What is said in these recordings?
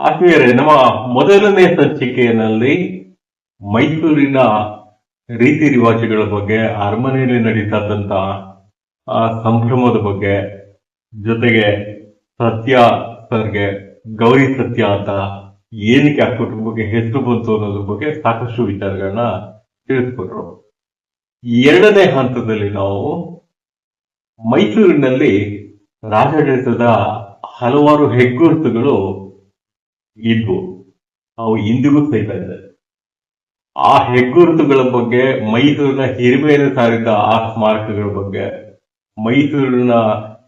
ಆತ್ಮೀಯರೇ, ನಮ್ಮ ಮೊದಲನೇ ಸಂಚಿಕೆಯಲ್ಲಿ ಮೈಸೂರಿನ ರೀತಿ ರಿವಾಜುಗಳ ಬಗ್ಗೆ, ಅರಮನೆಯಲ್ಲಿ ನಡೀತಕ್ಕಂತ ಸಂಭ್ರಮದ ಬಗ್ಗೆ, ಜೊತೆಗೆ ಸತ್ಯ ಸರ್ಗೆ ಗೌರಿ ಸತ್ಯ ಅಂತ ಏನಕ್ಕೆ ಆ ಕುಟುಂಬಕ್ಕೆ ಹೆಸರು ಬಂತು ಅನ್ನೋದ್ರ ಬಗ್ಗೆ ಸಾಕಷ್ಟು ವಿಚಾರಗಳನ್ನ ತಿಳಿಸ್ಕೊಟ್ರು. ಎರಡನೇ ಹಂತದಲ್ಲಿ ನಾವು ಮೈಸೂರಿನಲ್ಲಿ ರಾಜಾಡಳಿತದ ಹಲವಾರು ಹೆಗ್ಗುರುತುಗಳು ಇದ್ವು, ಅವು ಇಂದಿಗೂ ಸಹಿತ ಇದೆ. ಆ ಹೆಗ್ಗುರುತುಗಳ ಬಗ್ಗೆ, ಮೈಸೂರಿನ ಹಿರಿಮೆಯನ್ನು ಸಾರಿದ ಆ ಸ್ಮಾರಕಗಳ ಬಗ್ಗೆ, ಮೈಸೂರಿನ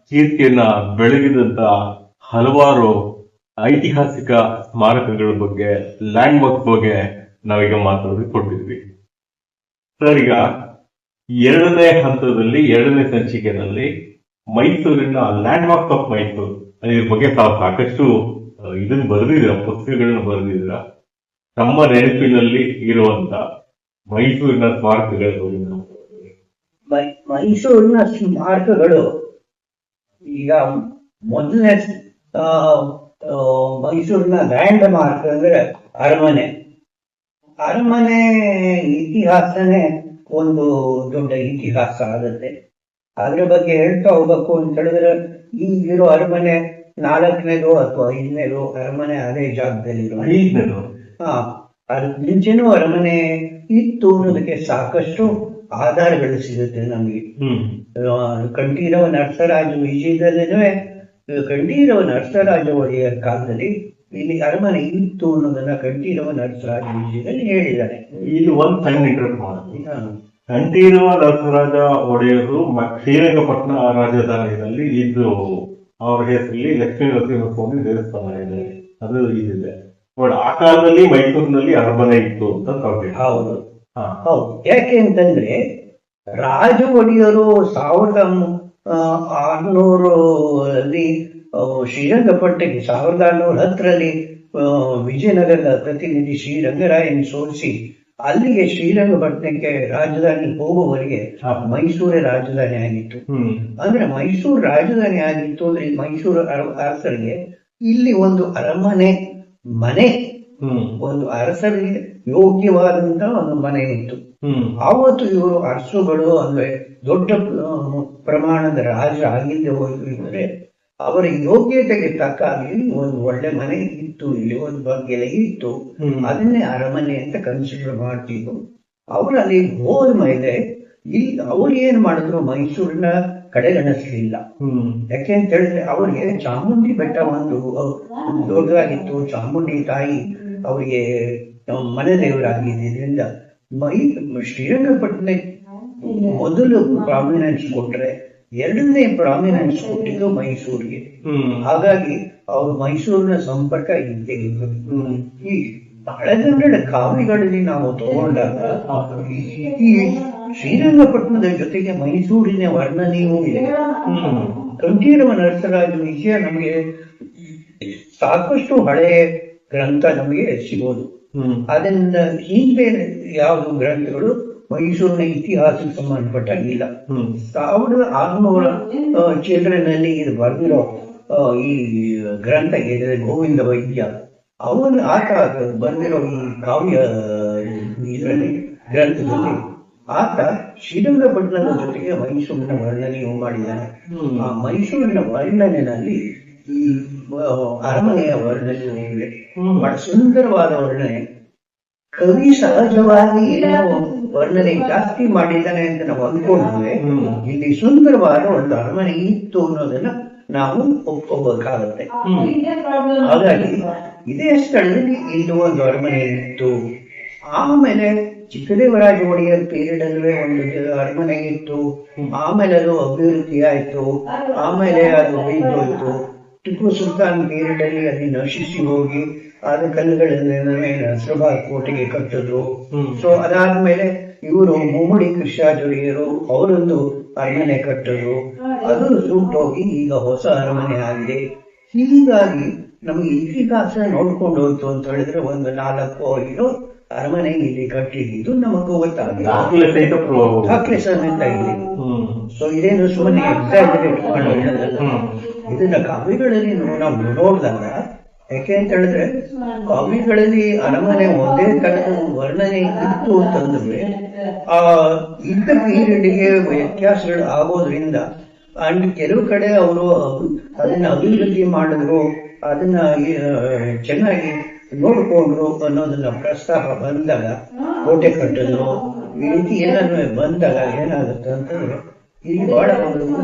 ಕೀರ್ತಿಯನ್ನ ಬೆಳಗಿದಂತ ಹಲವಾರು ಐತಿಹಾಸಿಕ ಸ್ಮಾರಕಗಳ ಬಗ್ಗೆ, ಲ್ಯಾಂಡ್ ಮಾರ್ಕ್ ಬಗ್ಗೆ ನಾವೀಗ ಮಾತಾಡಿಕೊಂಡಿದ್ವಿ. ಸರ್, ಈಗ ಎರಡನೇ ಹಂತದಲ್ಲಿ, ಎರಡನೇ ಸಂಚಿಕೆಯಲ್ಲಿ ಮೈಸೂರಿನ ಲ್ಯಾಂಡ್ ಮಾರ್ಕ್ ಆಫ್ ಮೈಸೂರು ಇದ್ರ ಬಗ್ಗೆ ತಾವು ಸಾಕಷ್ಟು ಇದನ್ನ ಬರೆದಿದ್ದೀರ, ಪುಸ್ತಕಗಳನ್ನ ಬರೆದಿದ್ದೀರ. ತಮ್ಮ ನೆನಪಿನಲ್ಲಿ ಇರುವಂತ ಮೈಸೂರಿನ ಸ್ಮಾರಕಗಳು. ಮೈಸೂರಿನ ಸ್ಮಾರಕಗಳು ಈಗ ಮೊದಲನೇ ಮೈಸೂರಿನ ಲ್ಯಾಂಡ್ ಮಾರ್ಕ್ ಅಂದ್ರೆ ಅರಮನೆ. ಅರಮನೆ ಇತಿಹಾಸನೇ ಒಂದು ದೊಡ್ಡ ಇತಿಹಾಸ ಆಗುತ್ತೆ. ಅದ್ರ ಬಗ್ಗೆ ಹೇಳ್ತಾ ಹೋಗ್ಬೇಕು ಅಂತ ಹೇಳಿದ್ರೆ, ಈಗಿರೋ ಅರಮನೆ 4ನೇದು ಅಥವಾ 5ನೇದು ಅರಮನೆ ಅದೇ ಜಾಗದಲ್ಲಿ ಅದ್ರ ಮುಂಚೆನೂ ಅರಮನೆ ಇತ್ತು ಅನ್ನೋದಕ್ಕೆ ಸಾಕಷ್ಟು ಆಧಾರಗಳು ಸಿಗುತ್ತೆ ನಮಗೆ. ಕಂಠೀರವ ನರಸರಾಜ ವಿಜಯದಲ್ಲೇ, ಕಂಠೀರವ ನರಸರಾಜ ಒಡೆಯರ ಕಾಲದಲ್ಲಿ ಇಲ್ಲಿ ಅರಮನೆ ಇತ್ತು ಅನ್ನೋದನ್ನ ಕಂಠೀರವ ನರಸರಾಜ ವಿಜಯದಲ್ಲಿ ಹೇಳಿದ್ದಾರೆ. ಇಲ್ಲಿ ಒಂದು ಸಣ್ಣ ಇಂಟರ್ವ್ಯೂ ಮಾಡಿ, ಕಂಠೀರವ ನರಸರಾಜ ಒಡೆಯರು ಶ್ರೀರಂಗಪಟ್ಟಣ ರಾಜಧಾನಿಯಲ್ಲಿ ಇದ್ದು, ಅವರ ಹೆಸರಲ್ಲಿ ಲಕ್ಷ್ಮೀ ನರಸಿಂಹಸ್ವಾಮಿ ದೇವಸ್ಥಾನ ಇದೆ, ಅದು ಇದಿದೆ. ಬಟ್ ಆ ಕಾಲದಲ್ಲಿ ಮೈಸೂರಿನಲ್ಲಿ ಅರಮನೆ ಇತ್ತು ಅಂತ ಹೇಳ್ತೀವಿ. ಹೌದು ಹೌದು. ಯಾಕೆ ಅಂತಂದ್ರೆ ರಾಜ ಒಡೆಯರು 1600ರಲ್ಲಿ ಶ್ರೀರಂಗಪಟ್ಟಣಕ್ಕೆ 1610ರಲ್ಲಿ ವಿಜಯನಗರದ ಪ್ರತಿನಿಧಿ ಶ್ರೀರಂಗರಾಯನ್ ಸೋಲಿಸಿ ಅಲ್ಲಿಗೆ ಶ್ರೀರಂಗಪಟ್ಟಣಕ್ಕೆ ರಾಜಧಾನಿ ಹೋಗುವವರೆಗೆ ಮೈಸೂರೇ ರಾಜಧಾನಿ ಆಗಿತ್ತು. ಅಂದ್ರೆ ಮೈಸೂರು ರಾಜಧಾನಿ ಆಗಿತ್ತು ಅಂದ್ರೆ ಮೈಸೂರು ಅರಸರಿಗೆ ಇಲ್ಲಿ ಒಂದು ಅರಮನೆ ಮನೆ, ಒಂದು ಅರಸರಿಗೆ ಯೋಗ್ಯವಾದಂತ ಒಂದು ಮನೆ ಇತ್ತು. ಆವತ್ತು ಇವರು ಅರಸುಗಳು ಅಂದ್ರೆ ದೊಡ್ಡ ಪ್ರಮಾಣದ ರಾಜ ಆಗಿದ್ದೆ ಹೋಗಿದ್ರೆ ಅವರ ಯೋಗ್ಯತೆಗೆ ತಕ್ಕ ಒಂದು ಒಳ್ಳೆ ಮನೆ ಇತ್ತು, ಇಲ್ಲಿ ಒಂದು ಬಗ್ಗೆಲೆ ಇತ್ತು, ಅದನ್ನೇ ಅರಮನೆ ಅಂತ ಕನ್ಸಿಡರ್ ಮಾಡ್ತಿದ್ರು. ಅವರಲ್ಲಿ ಹೋದ ಮೇಲೆ ಇಲ್ಲಿ ಅವ್ರು ಏನ್ ಮಾಡಿದ್ರು, ಮೈಸೂರಿನ ಕಡೆಗಣಿಸ್ಲಿಲ್ಲ. ಯಾಕೆ ಅಂತ ಹೇಳಿದ್ರೆ ಅವರಿಗೆ ಚಾಮುಂಡಿ ಬೆಟ್ಟ ಒಂದು ದೊಡ್ಡದಾಗಿತ್ತು. ಚಾಮುಂಡಿ ತಾಯಿ ಅವರಿಗೆ ಮನೆ ದೇವರಾಗಿದ್ದರಿಂದ ಶ್ರೀರಂಗಪಟ್ಟಣ ಮೊದಲು ಪ್ರಾಮಿನೆನ್ಸ್ ಕೊಟ್ರೆ, ಎರಡನೇ ಪ್ರಾಮಿನೆನ್ಸ್ ಕೊಟ್ಟಿದ್ದು ಮೈಸೂರಿಗೆ. ಹಾಗಾಗಿ ಅವರು ಮೈಸೂರಿನ ಸಂಪರ್ಕ ಇದ್ದೇ ಇದ್ರು. ಈ ಹಳೆಗನ್ನಡ ಕಾವ್ಯಗಳಲ್ಲಿ ನಾವು ತಗೊಂಡಾಗ ಈ ಶ್ರೀರಂಗಪಟ್ಟಣದ ಜೊತೆಗೆ ಮೈಸೂರಿನ ವರ್ಣನೆಯೂ ಇದೆ. ಕಂಠೀರವ ನರಸರಾಜ ವಿಜಯ ನಮಗೆ ಸಾಕಷ್ಟು ಹಳೆಯ ಗ್ರಂಥ ನಮಗೆ ಸಿಗೋದು. ಅದರಿಂದ ಹಿಂದೆ ಯಾವುದು ಗ್ರಂಥಗಳು ಮೈಸೂರಿನ ಇತಿಹಾಸಕ್ಕೆ ಸಂಬಂಧಪಟ್ಟಾಗಿಲ್ಲ. 1600 ಚಿಲ್ಡ್ರನ್ನಲ್ಲಿ ಇದು ಬರೆದಿರೋ ಈ ಗ್ರಂಥ ಇದೆ, ಗೋವಿಂದ ವೈದ್ಯ. ಅವನು ಆತ ಬರೆದಿರೋ ಈ ಕಾವ್ಯ ಇದರಲ್ಲಿ ಗ್ರಂಥದಲ್ಲಿ ಆತ ಶ್ರೀರಂಗಪಟ್ಟಣದ ಜೊತೆಗೆ ಮೈಸೂರಿನ ವರ್ಣನೆಯೂ ಮಾಡಿದ್ದಾನೆ. ಆ ಮೈಸೂರಿನ ವರ್ಣನೆಯಲ್ಲಿ ಈ ಅರಮನೆಯ ವರ್ಣನೆಯೂ ಇದೆ. ಬಹಳ ಸುಂದರವಾದ ವರ್ಣನೆ. ಕವಿ ಸಹಜವಾಗಿ ಏನೋ ವರ್ಣನೆ ಜಾಸ್ತಿ ಮಾಡಿದ್ದಾನೆ ಅಂತ ನಾವು ಅಂದ್ಕೊಂಡ್ರೆ, ಇಲ್ಲಿ ಸುಂದರವಾದ ಒಂದು ಅರಮನೆ ಇತ್ತು ಅನ್ನೋದನ್ನ ನಾವು ಒಪ್ಕೋಬೇಕಾಗುತ್ತೆ. ಹಾಗಾಗಿ ಇದೇ ಸ್ಥಳದಲ್ಲಿ ಇಲ್ಲಿ ಒಂದು ಅರಮನೆ ಇತ್ತು. ಆಮೇಲೆ ಚಿಕ್ಕದೇವರಾಜ ಒಡೆಯರ್ ಪೀರಿಯಡ್ ಅಲ್ಲೇ ಒಂದು ಅರಮನೆ ಇತ್ತು. ಆಮೇಲೆ ಅದು ಅಭಿವೃದ್ಧಿ ಆಯ್ತು. ಆಮೇಲೆ ಅದು ಹೋಯ್ತು. ಟಿಪ್ಪು ಸುಲ್ತಾನ್ ಪೀರಿಯಡ್ ಅಲ್ಲಿ ಅದು ನಶಿಸಿ ಹೋಗಿ ಆದ ಕಲ್ಲುಗಳಲ್ಲಿ ನಸರಾಬಾದ್ ಕೋಟೆಗೆ ಕಟ್ಟಿದ್ರು. ಸೊ ಅದಾದ್ಮೇಲೆ ಇವರು ಮುಮ್ಮಡಿ ಕೃಷ್ಣಾಚಾರ್ಯರು ಅವರೊಂದು ಅರಮನೆ ಕಟ್ಟಿದ್ರು. ಅದು ಸುಟ್ಟೋಗಿ ಈಗ ಹೊಸ ಅರಮನೆ ಆಗಿದೆ. ಹೀಗಾಗಿ ನಮ್ಗೆ ಇತಿಹಾಸ ನೋಡ್ಕೊಂಡು ಹೋಯ್ತು ಅಂತ ಹೇಳಿದ್ರೆ ಒಂದು 4-5 ಅರಮನೆ ಇಲ್ಲಿ ಕಟ್ಟಿದ್ದು ನಮಗೂ ಗೊತ್ತಾಗಿದೆ. ದಾಖಲೆ ಸಮೇತ ಇದೆ. ಸೊ ಇದೇನು ಸುಮ್ಮನೆ ಎಕ್ಸಾಜರೇಟ್ ಮಾಡೋದಿಲ್ಲ. ಇದನ್ನ ಕಾವ್ಯಗಳಲ್ಲಿ ನಾವು ನೋಡಿದಾಗ ಯಾಕೆ ಅಂತ ಹೇಳಿದ್ರೆ ಕಾವ್ಯಗಳಲ್ಲಿ ಅರಮನೆ ಒಂದೇ ತರದ ವರ್ಣನೆ ಇತ್ತು ಅಂತಂದ್ರೆ ಆ ಇದ್ದ ಪೀರಿಯಡ್ಗೆ ವ್ಯತ್ಯಾಸಗಳು ಆಗೋದ್ರಿಂದ ಅಂಡ್ ಕೆಲವು ಕಡೆ ಅವರು ಅದನ್ನ ಅಭಿವೃದ್ಧಿ ಮಾಡಿದ್ರು, ಅದನ್ನ ಚೆನ್ನಾಗಿ ನೋಡ್ಕೊಂಡ್ರು ಅನ್ನೋದನ್ನ ಪ್ರಸ್ತಾಪ ಬಂದಾಗ, ಕೋಟೆ ಕಟ್ಟಿದ್ರು, ಈ ರೀತಿ ಏನಾದ್ರು ಬಂದಾಗ ಏನಾಗುತ್ತೆ ಅಂತಂದ್ರೆ ಇಲ್ಲಿ ಬಹಳ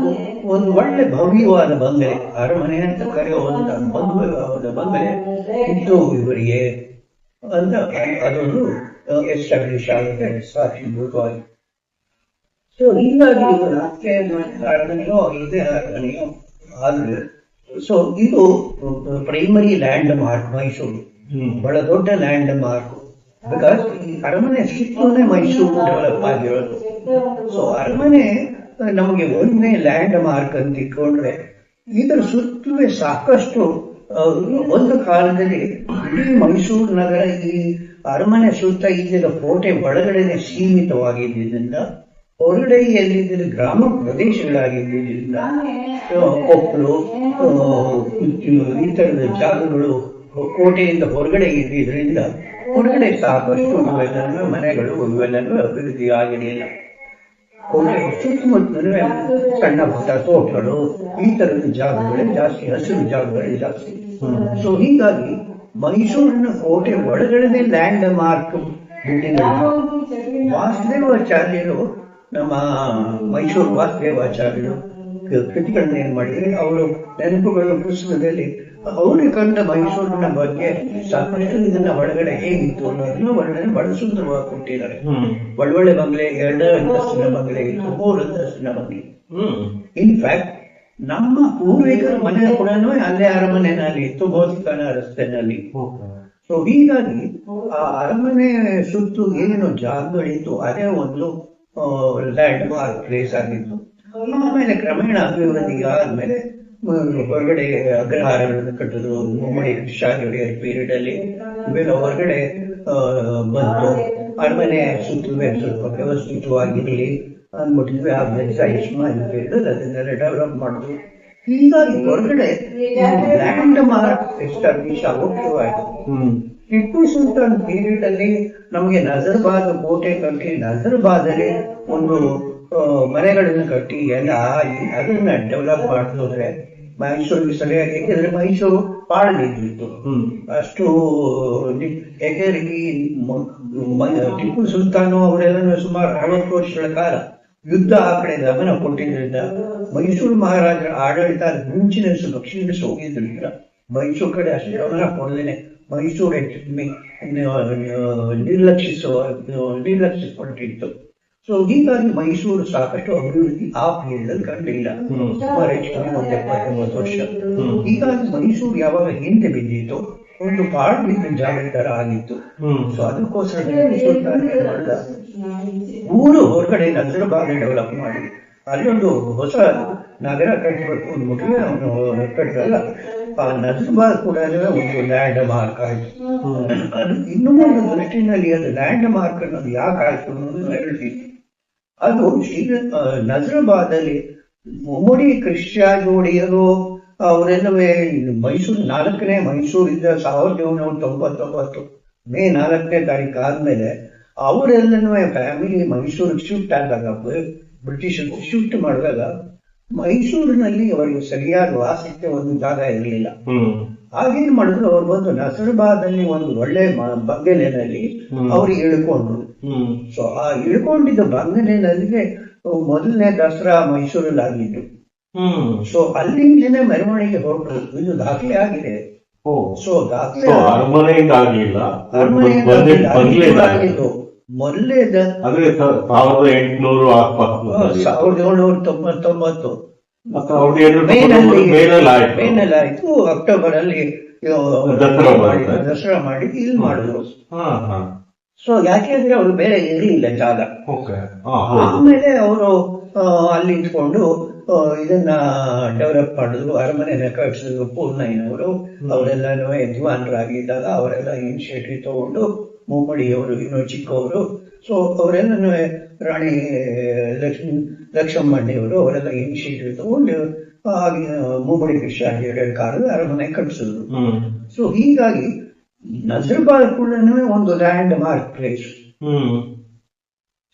ಒಂದು ಒಳ್ಳೆ ಭವ್ಯವಾದ ಬಂಗಲೆ, ಅರಮನೆ ಅಂತ ಕರೆಯುವಂತ ಭವ್ಯವಾದ ಬಂಗಲೆ ಇದ್ದು ಇವರಿಗೆ ಅಂತ ಅದೊಂದು ಎಸ್ಟಾಬ್ಲಿಷ್ ಆಗುತ್ತೆ ಸಾಕ್ಷಿಭೂತವಾಗಿ. ಸೊ ಹೀಗಾಗಿ ಇದು ರಾಷ್ಟ್ರೀಯ ಅರಮನೆಯೋ ಇದೇ ಅರಮನೆಯೋ ಆದ್ರೆ ಸೊ ಇದು ಪ್ರೈಮರಿ ಲ್ಯಾಂಡ್ ಮಾರ್ಕ್ ಮೈಸೂರು, ಬಹಳ ದೊಡ್ಡ ಲ್ಯಾಂಡ್ ಮಾರ್ಕ್. ಬಿಕಾಸ್ ಈ ಅರಮನೆ ಸುತ್ತಲೇ ಮೈಸೂರು ಡೆವಲಪ್ ಆಗಿರೋದು. ಸೊ ಅರಮನೆ ನಮಗೆ ಒಂದೇ ಲ್ಯಾಂಡ್ ಮಾರ್ಕ್ ಅಂತ ಇಟ್ಕೊಂಡ್ರೆ ಇದರ ಸುತ್ತಲೇ ಸಾಕಷ್ಟು ಒಂದು ಕಾಲದಲ್ಲಿ ಇಡೀ ಮೈಸೂರು ನಗರ ಈ ಅರಮನೆ ಸುತ್ತ ಇದ್ದ ಕೋಟೆ ಒಳಗಡೆನೆ ಸೀಮಿತವಾಗಿದ್ದರಿಂದ ಹೊರಗಡೆ ಎಲ್ಲಿದ್ದ ಗ್ರಾಮ ಪ್ರದೇಶಗಳಾಗಿದ್ದರಿಂದ ಕೊಪ್ಪಳು ಈ ತರದ ಜಾಗಗಳು ಕೋಟೆಯಿಂದ ಹೊರಗಡೆ ಇದ್ದಿದ್ರಿಂದ ಹೊರಗಡೆ ಸಾಕಷ್ಟು ಇವೆಲ್ಲನೂ ಮನೆಗಳು ಇವೆಲ್ಲನೂ ಅಭಿವೃದ್ಧಿ ಆಗಿರಲಿಲ್ಲ. ಕೋಟೆ ಸುತ್ತಮುತ್ತಲೂ ಸಣ್ಣ ಪುಟ್ಟ ತೋಟಗಳು ಈ ತರದ ಜಾಗಗಳೇ ಜಾಸ್ತಿ, ಹಸಿರು ಜಾಗಗಳೇ ಜಾಸ್ತಿ. ಸೊ ಹೀಗಾಗಿ ಮೈಸೂರಿನ ಕೋಟೆ ಒಳಗಡೆ ಲ್ಯಾಂಡ್ ಮಾರ್ಕ್ ಬಿಲ್ಡಿಂಗ್ ವಾಸುದೇವಾಚಾರ್ಯರು, ನಮ್ಮ ಮೈಸೂರು ವಾಸುದೇವಾಚಾರ್ಯರು ಕೃತಿಗಳನ್ನ ಏನ್ ಮಾಡಿದ್ರೆ ಅವರು ನೆನಪುಗಳ ಪುಸ್ತಕದಲ್ಲಿ ಅವ್ರಿಗೆ ಕಂಡ ಮೈಸೂರಿನ ಬಗ್ಗೆ ಸಾಕಷ್ಟು ಇದನ್ನ ಒಳಗಡೆ ಹೇಗಿತ್ತು ಅನ್ನೋದನ್ನ ಒಳಗಡೆ ಬಹಳ ಸುಂದರವಾಗಿ ಕೊಟ್ಟಿದ್ದಾರೆ. ಒಳ್ಳೊಳ್ಳೆ ಬಂಗ್ಲೆ, 2 ಅಂತಸ್ತಿನ ಬಂಗ್ಲೆ ಇತ್ತು, 3 ಅಂತಸ್ತಿನ ಬಂಗ್ಲೆ. ಇನ್ಫ್ಯಾಕ್ಟ್ ನಮ್ಮ ಪೂರ್ವಿಕರ ಮನೆ ಕೂಡ ಅಲ್ಲೇ ಅರಮನೆಯಲ್ಲಿ ಇತ್ತು, ಭೌತಿಕನ ರಸ್ತೆನಲ್ಲಿ. ಸೊ ಹೀಗಾಗಿ ಆ ಅರಮನೆ ಸುತ್ತು ಏನು ಜಾಗಗಳಿತ್ತು ಅದೇ ಒಂದು ಲ್ಯಾಂಡ್ ಮಾರ್ಕ್ ಪ್ಲೇಸ್ ಆಗಿತ್ತು. ಆಮೇಲೆ ಕ್ರಮೇಣ ಅಭಿವೃದ್ಧಿ ಆದ್ಮೇಲೆ ಹೊರಗಡೆ ಅಗ್ರಹಾರಗಳನ್ನು ಕಟ್ಟಿದ್ರು. ಮುಮ್ಮಡಿ ಕೃಷ್ಣಾಚಾರ್ಯರ ಪೀರಿಯಡ್ ಅಲ್ಲಿ ಇವೆಲ್ಲ ಹೊರಗಡೆ ಬಂತು. ಅರಮನೆ ಸುತ್ತಲೂ ಸ್ವಲ್ಪ ವ್ಯವಸ್ಥಿತವಾಗಿರಲಿ ಅಂದ್ಬಿಟ್ಟಿದ್ವಿ. ಆಮೇಲೆ ಇಸ್ಮಾಯಿಲ್ ಪೀರಿಯಡ್ ಅದನ್ನೆಲ್ಲ ಡೆವಲಪ್ ಮಾಡಿದ್ರು. ಹೀಗಾಗಿ ಹೊರಗಡೆ ಲ್ಯಾಂಡ್ ಮಾರ್ಕ್ ಎಸ್ಟಾಬ್ಲಿಷ್ ಆಗೋಕ್ಯವಾಯಿತು. ಟಿಪ್ಪು ಸುಲ್ತಾನ್ ಪೀರಿಯಡ್ ಅಲ್ಲಿ ನಮಗೆ ನಜರ್ಬಾದ್ ಕೋಟೆ ಕಟ್ಟಿ, ನಜರ್ಬಾದ್ ಅಲ್ಲಿ ಒಂದು ಮನೆಗಳನ್ನು ಕಟ್ಟಿ ಎಲ್ಲ ಅದನ್ನ ಡೆವಲಪ್ ಮಾಡಿದ್ರೆ ಮೈಸೂರಿಗೆ ಸರಿಯಾಗಿ, ಯಾಕೆಂದ್ರೆ ಮೈಸೂರು ಪಾಳಲಿದ್ದಿತ್ತು ಅಷ್ಟು. ಯಾಕೆಂದ್ರೆ ಈ ಟಿಪ್ಪು ಸುಲ್ತಾನು ಅವರೆಲ್ಲ ಸುಮಾರು 60 ವರ್ಷಗಳ ಕಾಲ ಯುದ್ಧ ಆ ಕಡೆ ಗಮನ ಕೊಟ್ಟಿದ್ರಿಂದ ಮೈಸೂರು ಮಹಾರಾಜರ ಆಡಳಿತ ಮುಂಚಿನ ಕ್ಷೀಣಿಸಿ ಹೋಗಿದ್ರಿಂದ ಮೈಸೂರು ಕಡೆ ಅಷ್ಟು ಗಮನ ಕೊಡದೇನೆ ಮೈಸೂರು ನಿರ್ಲಕ್ಷಿಸಿಕೊಂಡಿತ್ತು. ಸೊ ಹೀಗಾಗಿ ಮೈಸೂರು ಸಾಕಷ್ಟು ಅಭಿವೃದ್ಧಿ ಆ ಪೀರಿಯಡ್ ಕಂಡಿಲ್ಲ, ಸುಮಾರು ಹೆಚ್ಚು ಕಮ್ಮಿ 70 ವರ್ಷ. ಹೀಗಾಗಿ ಮೈಸೂರು ಯಾವಾಗ ಹಿಂದೆ ಬಿದ್ದಿತ್ತು ಒಂದು ಪಾಳು ಬಿದ್ದ ಜಾಗ ತರ ಆಗಿತ್ತು. ಸೊ ಅದಕ್ಕೋಸ್ಕರ ಊರು ಹೊರಗಡೆ ನಜರ್ಬಾದ್ ಡೆವಲಪ್ ಮಾಡಿ ಅಲ್ಲೊಂದು ಹೊಸ ನಗರ ಕಟ್ಟಬೇಕು ಅಂದ್ಬಿಟ್ಟು ಅವನು ಕಟ್ಟಲ್ಲ. ಆ ನಜರ್ಬಾದ್ ಕೂಡ ಒಂದು ಲ್ಯಾಂಡ್ ಮಾರ್ಕ್ ಆಯ್ತು. ಇನ್ನೂ ಒಂದು ದೃಷ್ಟಿನಲ್ಲಿ ಅದು ಲ್ಯಾಂಡ್ ಮಾರ್ಕ್ ಅನ್ನೋದು ಯಾಕೆ ಆಯ್ತು ಅನ್ನೋದು ಹೇಳ್ತೀನಿ. ಅದು ನಜರ್ಬಾದ್ ಅಲ್ಲಿ ಮುಮ್ಮಡಿ ಕೃಷ್ಣಾಚಾರ್ಯರು ಅವರೆಲ್ಲವೇ ಮೈಸೂರು 4ನೇ ಮೈಸೂರಿಂದ 1799 ಮೇ 4ನೇ ತಾರೀಕು ಆದ್ಮೇಲೆ ಅವರೆಲ್ಲನೂ ಫ್ಯಾಮಿಲಿ ಮೈಸೂರಿಗೆ ಶಿಫ್ಟ್ ಆದಾಗ, ಬ್ರಿಟಿಷರು ಶಿಫ್ಟ್ ಮಾಡಿದಾಗ ಮೈಸೂರಿನಲ್ಲಿ ಅವರಿಗೆ ಸರಿಯಾದ ವಾಸಕ್ಕೆ ಒಂದು ಜಾಗ ಇರಲಿಲ್ಲ. ಹಾಗೇನ್ ಮಾಡಿದ್ರು, ಅವ್ರು ಬಂದು ನಜರ್ಬಾದ್ ಅಲ್ಲಿ ಒಂದು ಒಳ್ಳೆ ಬಂಗಲೆನಲ್ಲಿ ಅವ್ರು ಇಳ್ಕೊಂಡ್ರು. ಸೊ ಆ ಇಳ್ಕೊಂಡಿದ್ದ ಬಂಗಲೆನಲ್ಲಿ ಮೊದಲನೇ ದಸರಾ ಮೈಸೂರಲ್ಲಿ ಆಗಿತ್ತು. ಸೊ ಅಲ್ಲಿಂದನೇ ಮೆರವಣಿಗೆ ಹೊರಟು ಇದು ದಾಖಲೆ ಆಗಿದೆ. ಸೊ ದಾಖಲೆ ಮೊದಲೇ 1799 ಮೇನಲ್ಲಿ ಆಯ್ತು. ಅಕ್ಟೋಬರ್ ಅಲ್ಲಿ ದಸರಾ ಮಾಡಿ ಇಲ್ಲಿ ಮಾಡಿದ್ರು. ಸೊ ಯಾಕೆಂದ್ರೆ ಅವರು ಬೇರೆ ಇರಲಿಲ್ಲ ಜಾಗ. ಆಮೇಲೆ ಅವರು ಅಲ್ಲಿ ಇಟ್ಕೊಂಡು ಇದನ್ನ ಡೆವಲಪ್ ಮಾಡಿದ್ರು, ಅರಮನೆನ ಕಟ್ಟಿಸಿದ್ರು. ಪೂರ್ಣಯ್ಯನವರು ಅವರೆಲ್ಲನೂ ಯಜಮಾನರಾಗಿದ್ದಾಗ ಅವರೆಲ್ಲ ಇನಿಷಿಯೇಟಿವ್ ತಗೊಂಡು, ಮುಮ್ಮಡಿಯವರು ಇನ್ನೂ ಚಿಕ್ಕವರು ಸೊ ಅವರೆಲ್ಲನೂ ರಾಣಿ ಲಕ್ಷ್ಮಮ್ಮಣ್ಣಿಯವರು ಅವರೆಲ್ಲ ಇನಿಷಿಯೇಟಿವ್ ತಗೊಂಡು ಆಗಿನ ಮುಮ್ಮಡಿ ಕೃಷ್ಣಾಜಿಯವರ ಕಾಲದ ಅರಮನೆ ಕಟ್ಟಿಸಿದ್ರು. ಸೊ ಹೀಗಾಗಿ ನಜರ್ಬಾದ್ ಕೂಡ ಒಂದು ಲ್ಯಾಂಡ್ ಮಾರ್ಕ್ ಪ್ಲೇಸ್.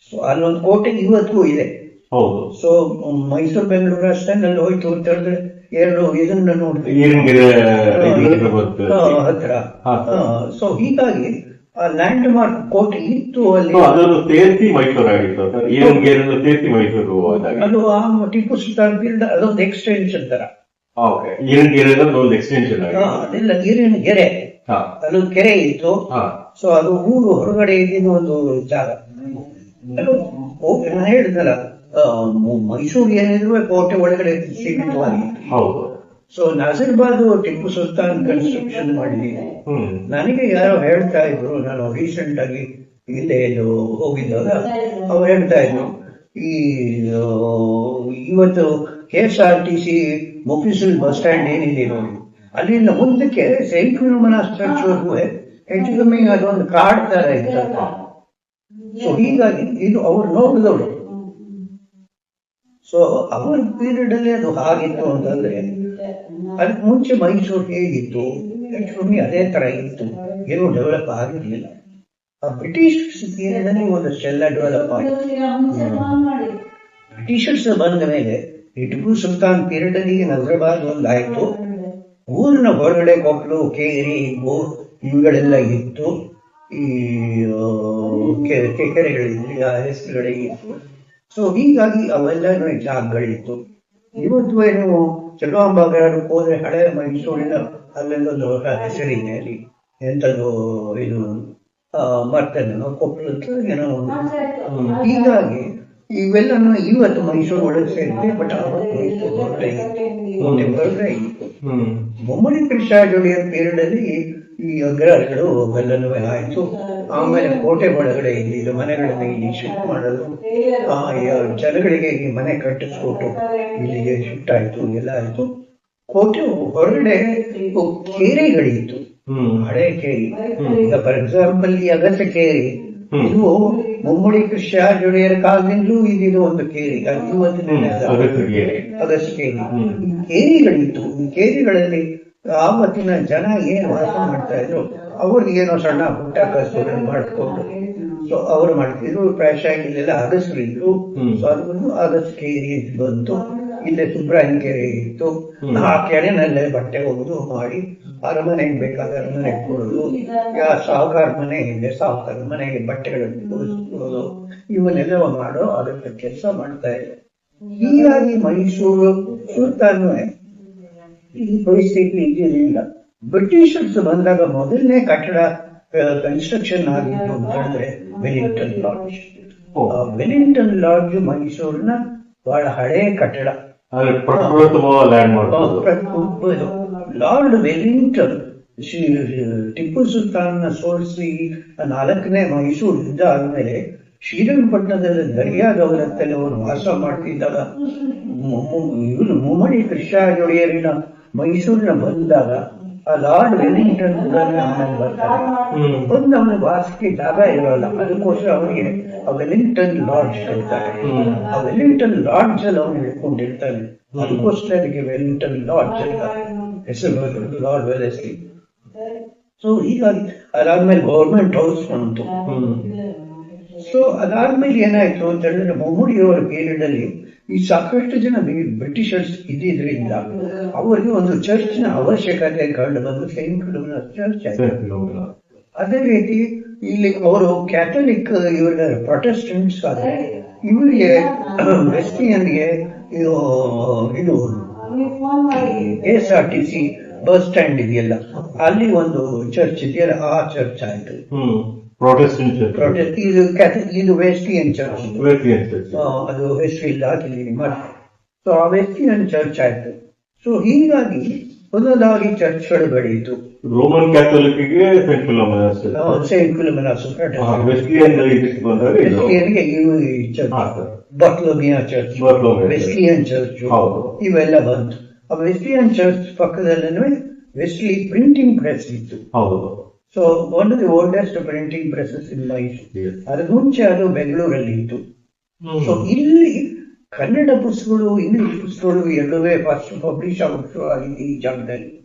ಸೊ ಅಲ್ಲೊಂದು ಕೋಟೆ ಇವತ್ತಿಗೂ ಇದೆ. ಸೊ ಮೈಸೂರು ಬೆಂಗಳೂರು ಅಷ್ಟೇ ಅಲ್ಲಿ ಹೋಯ್ತು ಅಂತ ಹೇಳಿದ್ರೆ ಎರಡು ಇದನ್ನ ನೋಡ್ತೀವಿ ಹತ್ರ. ಸೊ ಹೀಗಾಗಿ ಆ ಲ್ಯಾಂಡ್ ಮಾರ್ಕ್ ಕೋಟೆ ಇತ್ತು ಅಲ್ಲಿ. ಅದು ಆ ಟಿಪ್ಪು ಸುಲ್ತಾನ್ ಪೀರಿಯಡ್ ಅದೊಂದು ಎಕ್ಸ್ಟೆನ್ಷನ್ ತರ. ಅದೆಲ್ಲ ನೀರಿನ ಕೆರೆ, ಅಲ್ಲೊಂದು ಕೆರೆ ಇತ್ತು. ಸೊ ಅದು ಊರು ಹೊರಗಡೆ ಇದ್ದಿನ ಒಂದು ಜಾಗ. ನಾನು ಹೇಳಿದ್ನಲ್ಲ, ಮೈಸೂರು ಏನಿದ್ರು ಕೋಟೆ ಒಳಗಡೆ ಸೀಮಿತವಾಗಿ. ಸೊ ನಜರ್ಬಾದ್ ಟಿಪ್ಪು ಸುಲ್ತಾನ್ ಕನ್ಸ್ಟ್ರಕ್ಷನ್ ಮಾಡಿದ್ದೀನಿ. ನನಗೆ ಯಾರೋ ಹೇಳ್ತಾ ಇದ್ರು, ನಾನು ರೀಸೆಂಟ್ ಆಗಿ ಇಲ್ಲೇ ಹೋಗಿದ್ದಾಗ ಅವ್ರು ಹೇಳ್ತಾ ಇದ್ರು, ಇವತ್ತು KSRTC ಮುಫಿಸಿಲ್ ಬಸ್ ಸ್ಟ್ಯಾಂಡ್ ಏನಿದೆ ನೋಡಿ, ಅಲ್ಲಿಂದ ಮುಂದಕ್ಕೆ ಸೈಂಟ್ ಫಿಲೋಮಿನಾ ಚರ್ಚ್ ವರೆಗೂ ಹೆಚ್ಚು ಕಮ್ಮಿ ಅದೊಂದು ಕಾರ್ಡ್ ತರ ಇರ್ತದೆ. ಸೊ ಹೀಗಾಗಿ ಇದು ಅವ್ರು ನೋಡಿದವರು. ಸೊ ಅವರ ಪೀರಿಯಡ್ ಅಲ್ಲಿ ಅದು ಹಾಗಿತ್ತು ಅಂತಂದ್ರೆ, ಅದಕ್ಕೆ ಮುಂಚೆ ಮೈಸೂರು ಹೇಗಿತ್ತು ಹೆಚ್ಚು ಕಮ್ಮಿ ಅದೇ ತರ ಇತ್ತು, ಏನೂ ಡೆವಲಪ್ ಆಗಿರ್ಲಿಲ್ಲ. ಆ ಬ್ರಿಟಿಷ್ ಪೀರಿಯಡ್ ಅಲ್ಲಿ ಒಂದಷ್ಟೆಲ್ಲ ಡೆವಲಪ್ ಆಯಿತು. ಬ್ರಿಟಿಷರ್ಸ್ ಬಂದ ಮೇಲೆ ಈ ಟಿಪ್ಪು ಸುಲ್ತಾನ್ ಪೀರಿಯಡ್ ಅಲ್ಲಿ ನಜರ್ಬಾದ್ ಒಂದಾಯ್ತು. ಊರಿನ ಹೊರಗಡೆ ಕೊಪ್ಪಲು, ಕೇರಿ, ಇವುಗಳೆಲ್ಲ ಇತ್ತು. ಈ ಕೆರೆಗಳಿತ್ತು, ಹೆಸರುಗಳಿತ್ತು. ಸೊ ಹೀಗಾಗಿ ಅವೆಲ್ಲ ಜಾಗಗಳಿತ್ತು. ಇವತ್ತು ಏನು ಚೆಲುವಾಂಬಾಗರು ಹೋದ್ರೆ ಹಳೆ ಮೈಸೂರಿನ ಅಲ್ಲೆಲ್ಲೊಂದು ಹೆಸರಿದೆ, ಅಲ್ಲಿ ಎಂಥದ್ದು ಇದು ಮರ್ತೇನೋ ಕೊಪ್ಪಳ ಏನೋ. ಹೀಗಾಗಿ ಇವೆಲ್ಲನೂ ಇವತ್ತು ಮೈಸೂರು ಒಳಗೆ ಸೇರಿದೆ. ಬಟ್ ಮೈಸೂರು ಹೊರಗಡೆ ಇತ್ತು. ಮುಮ್ಮಡಿ ಕೃಷ್ಣಾಜಿಯವರ ಪೀರಿಯಡ್ ಅಲ್ಲಿ ಈ ಅಗ್ರಹಾರಗಳು ಅವೆಲ್ಲನೂ ಆಯ್ತು. ಆಮೇಲೆ ಕೋಟೆ ಒಳಗಡೆ ಇಲ್ಲಿ ಮನೆಗಳನ್ನ ಇಲ್ಲಿ ಶಿಫ್ಟ್ ಮಾಡಲು, ಜನಗಳಿಗೆ ಈ ಮನೆ ಕಟ್ಟಿಸ್ಕೊಟ್ಟು ಇಲ್ಲಿಗೆ ಶಿಫ್ಟ್ ಆಯ್ತು, ಎಲ್ಲ ಆಯ್ತು. ಕೋಟೆ ಹೊರಗಡೆ ಕೇರಿಗಳಿತ್ತು, ಹಳೆ ಕೇರಿ. ಈಗ ಫಾರ್ ಎಕ್ಸಾಂಪಲ್ ಈ ಅಗಸ್ತ್ಯ ಕೇರಿ, ಇದು ಮುಮ್ಮಡಿ ಕೃಷ್ಣಾಜಿಯವರ ಕಾಲದಿಂದಲೂ ಇದು ಒಂದು ಕೇರಿ. ಅಗಸ್ತ್ಯ ಕೇರಿ ಕೇರಿಗಳಿತ್ತು. ಈ ಕೇರಿಗಳಲ್ಲಿ ಆವತ್ತಿನ ಜನ ಏನ್ ವಾಸ ಮಾಡ್ತಾ ಇದ್ರು, ಅವ್ರಿಗೆ ಏನೋ ಸಣ್ಣ ಪುಟ್ಟ ಕಸೂರು ಮಾಡಿಕೊಂಡು ಸೊ ಅವ್ರು ಮಾಡ್ತಿದ್ರು. ಪ್ರಾಯಶಃ ಇಲ್ಲೆಲ್ಲ ಅಗಸ್ತ್ರಿದ್ರು. ಸೊ ಅದೊಂದು ಅಗಸ್ತ್ಯ ಕೇರಿ ಬಂತು. ಇಲ್ಲೇ ಸುಬ್ರಾಯನ್ ಕೆರೆ ಇತ್ತು. ಆ ಕೆರೆನಲ್ಲೇ ಬಟ್ಟೆ ಒಗೆದು ಮಾಡಿ ಅರಮನೆಗೆ ಬೇಕಾದ ಅರಮನೆಗೆ ಕೊಡೋದು, ಸಾಹುಕಾರ ಮನೆ ಇದೆ, ಸಾಹುಕಾರ ಮನೆಗೆ ಬಟ್ಟೆಗಳನ್ನು ಕೊಡಿಸ್ಕೊಳ್ಳೋದು, ಇವನ್ನೆಲ್ಲ ಮಾಡೋ ಅದಕ್ಕೆ ಕೆಲಸ ಮಾಡ್ತಾ ಇದೆ. ಹೀಗಾಗಿ ಮೈಸೂರು ಸುಲ್ತಾನು ಈ ಪರಿಸ್ಥಿತಿ ಇರಲಿಲ್ಲ. ಬ್ರಿಟಿಷರ್ಸ್ ಬಂದಾಗ ಮೊದಲನೇ ಕಟ್ಟಡ ಕನ್ಸ್ಟ್ರಕ್ಷನ್ ಆಗಿತ್ತು ಅಂತ ಹೇಳಿದ್ರೆ ವೆಲ್ಲಿಂಗ್ಟನ್ ಲಾಡ್ಜ್. ವೆಲ್ಲಿಂಗ್ಟನ್ ಲಾಡ್ಜ್ ಮೈಸೂರಿನ ಬಹಳ ಹಳೆ ಕಟ್ಟಡ. ಲಾರ್ಡ್ ವೆಲ್ಲಿಂಗ್ಟನ್ ಟಿಪ್ಪು ಸುಲ್ತಾನ್ ಸೋಲಿಸಿ 4ನೇ ಮೈಸೂರು ಯುದ್ಧ ಆದ್ಮೇಲೆ ಶ್ರೀರಂಗಪಟ್ಟಣದಲ್ಲಿ ದರ್ಯಾದವರತ್ತಲ್ಲಿ ಅವರು ವಾಸ ಮಾಡ್ತಿದ್ದಾಗ ಇವರು ಮುಮ್ಮಡಿ ಕೃಷ್ಣಾಜಿಯವರಿನ ಮೈಸೂರಿನ ಬಂದಾಗ ಆ ಲಾರ್ಡ್ ವೆಲ್ಲಿಂಗ್ಟನ್ ಕೂಡ ಆಮೇಲೆ ಬರ್ತಾರೆ. ಒಂದು ಅವನ ವಾಸಕ್ಕೆ ಜಾಗ ಇರೋಲ್ಲ, ಅದಕ್ಕೋಸ್ಕರ ಅವನಿಗೆ ಆ ವೆಲ್ಲಿಂಗ್ಟನ್ ಲಾಡ್ಜ್ ಕರೀತಾರೆ. ಆ ವೆಲ್ಲಿಂಗ್ಟನ್ ಲಾಡ್ಜ್ ಅಲ್ಲಿ ಅವನು ಹಿಡ್ಕೊಂಡಿರ್ತಾನೆ, ಅದಕ್ಕೋಸ್ಕರ ಅದಕ್ಕೆ ವೆಲ್ಲಿಂಗ್ಟನ್ ಲಾಡ್ಜ್ ಅಂತ ಹೆಸರು, ಲಾರ್ಡ್ ವೆಲೆಸ್ಲಿ. ಸೊ ಹೀಗಾಗಿ ಅದಾದ್ಮೇಲೆ ಗೌರ್ಮೆಂಟ್ ಹೌಸ್ ಬಂತು. ಸೊ ಅದಾದ್ಮೇಲೆ ಏನಾಯ್ತು ಅಂತ ಹೇಳಿದ್ರೆ ಮುಮ್ಮಡಿಯವರ ಪೀರಿಯಡ್ ಅಲ್ಲಿ ಈ ಸಾಕಷ್ಟು ಜನ ಬ್ರಿಟಿಷರ್ಸ್ ಇದ್ದಿದ್ರಿಂದ ಅವರಿಗೆ ಒಂದು ಚರ್ಚ್ನ ಅವಶ್ಯಕತೆ ಕಂಡು ಬಂದು ಸೈಂಟ್ ಫಿಲೋಮಿನಾ ಚರ್ಚ್ ಆಯ್ತು. ಅದೇ ರೀತಿ ಇಲ್ಲಿ ಅವರು ಕ್ಯಾಥಲಿಕ್ ಇವರ ಪ್ರೊಟೆಸ್ಟೆಂಟ್ಸ್ ಆದ್ರೆ ಇವರಿಗೆ ವೆಸ್ಟಿಯನ್ಗೆ ಇದು KSRTC ಬಸ್ ಸ್ಟ್ಯಾಂಡ್ ಇದೆಯಲ್ಲ, ಅಲ್ಲಿ ಒಂದು ಚರ್ಚ್ ಇದೆಯಲ್ಲ, ಆ ಚರ್ಚ್ ಆಯ್ತು. ಇದು ವೆಸ್ಟಿಯನ್ ಚರ್ಚ್, ಅದು ಹೆಸರು ಇಲ್ಲ ಮಾಡಿ. ಸೊ ಆ ವೆಸ್ಟಿಯನ್ ಚರ್ಚ್ ಆಯ್ತು. ಸೊ ಹೀಗಾಗಿ ಒಂದೊಂದಾಗಿ ಚರ್ಚ್ಗಳು ಬೆಳೆಯಿತು. ರೋಮನ್ ಕ್ಯಾಥೋಲಿಕ್ಗೆ ಸೈಂಟ್ ಫಿಲೋಮಿನಾಸ್, ವೆಸ್ಲಿಯನ್ಗೆ ಬಟ್ಲೋಮಿಯಾ ಚರ್ಚ್, ವೆಸ್ಲಿಯನ್ ಚರ್ಚ್, ಇವೆಲ್ಲ ಬಂತು. ಆ ವೆಸ್ಲಿಯನ್ ಚರ್ಚ್ ಪಕ್ಕದಲ್ಲೇ ವೆಸ್ಲಿ ಪ್ರಿಂಟಿಂಗ್ ಪ್ರೆಸ್ ಇತ್ತು. So one of the oldest printing presses in Mysuru. Yes. ಅದ್ರ ಮುಂಚೆ ಅದು ಬೆಂಗಳೂರಲ್ಲಿ ಇತ್ತು. ಹ್ಮ್. ಸೊ ಇಲ್ಲಿ ಕನ್ನಡ ಪುಸ್ತಕಗಳು ಇಂಗ್ಲಿಷ್ ಪುಸ್ತಕಗಳು ಎರಡುವೇ ಫಸ್ಟ್ ಪಬ್ಲಿಷ್ ಆಗೋದು ಈ ಜಾಗದಲ್ಲಿ.